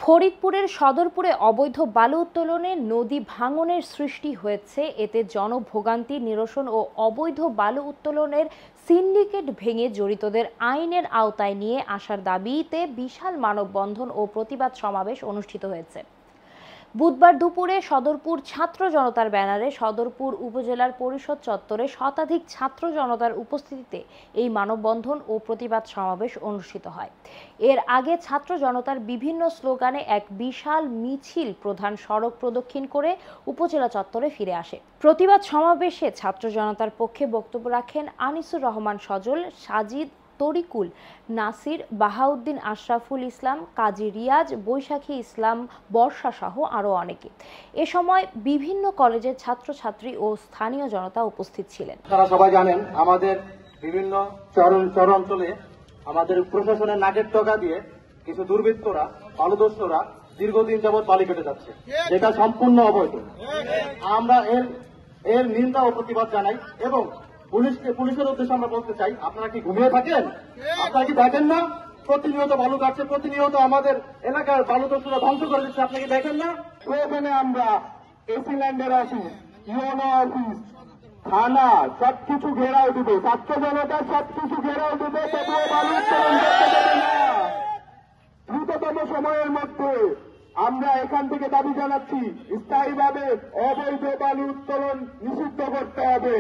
ফরিদপুরের সদরপুরে অবৈধ বালু উত্তোলনে নদী ভাঙনের সৃষ্টি হয়েছে। এতে জনভোগান্তি নিরসন ও অবৈধ বালু উত্তোলনের সিন্ডিকেট ভেঙে জড়িতদের আইনের আওতায় নিয়ে আসার দাবিতে বিশাল মানববন্ধন ও প্রতিবাদ সমাবেশ অনুষ্ঠিত হয়েছে। বুধবার দুপুরে সদরপুর ছাত্র জনতার ব্যানারে সদরপুর উপজেলার পরিষদ চত্বরে শতাধিক ছাত্র জনতার উপস্থিতিতে এই মানববন্ধন ও প্রতিবাদ সমাবেশ অনুষ্ঠিত হয়। এর আগে ছাত্র জনতার বিভিন্ন স্লোগানে এক বিশাল মিছিল প্রধান সড়ক প্রদক্ষিণ করে উপজেলা চত্বরে ফিরে আসে। প্রতিবাদ সমাবেশে ছাত্র জনতার পক্ষে বক্তব্য রাখেন আনিসুর রহমান সজল, সাজিদ, তরিকুল, নাসির, বাহাউদ্দিন, আশরাফুল ইসলাম, কাজী রিয়াজ, বৈশাখী ইসলাম, বর্ষা সহ আরও অনেকে। এ সময় বিভিন্ন কলেজের ছাত্রছাত্রী ও স্থানীয় জনতা উপস্থিত ছিলেন। আপনারা সবাই জানেন, আমাদের বিভিন্ন চর অঞ্চলে আমাদের প্রশাসনের নাকের টকা দিয়ে কিছু দুর্বৃত্তরা, বালুদস্যুরা দীর্ঘদিন যাবৎ বালি কেটে যাচ্ছে, যেটা সম্পূর্ণ অবৈধ। আমরা এর নিন্দা ও প্রতিবাদ জানাই এবং পুলিশের উদ্দেশ্যে আমরা বলতে চাই, আপনারা কি ঘুমিয়ে থাকেন? আপনারা কি দেখেন না প্রতিনিয়ত বালু কাটছে, প্রতিনিয়ত আমাদের এলাকার বালুদস্যুরা ধ্বংস করে দিচ্ছে? আপনি কি দেখেন না? প্রয়োজনে আমরা এসি ল্যান্ডের অফিস, ইউনো অফিস, থানা সবকিছু ঘেরাও দিবে, ছাত্র জনতা সবকিছু ঘেরাও দিবে, তবুও বালু উত্তোলন করতে দেবে না। দ্রুততম সময়ের মধ্যে আমরা এখান থেকে দাবি জানাচ্ছি, স্থায়ীভাবে অবৈধ বালু উত্তোলন নিষিদ্ধ করতে হবে।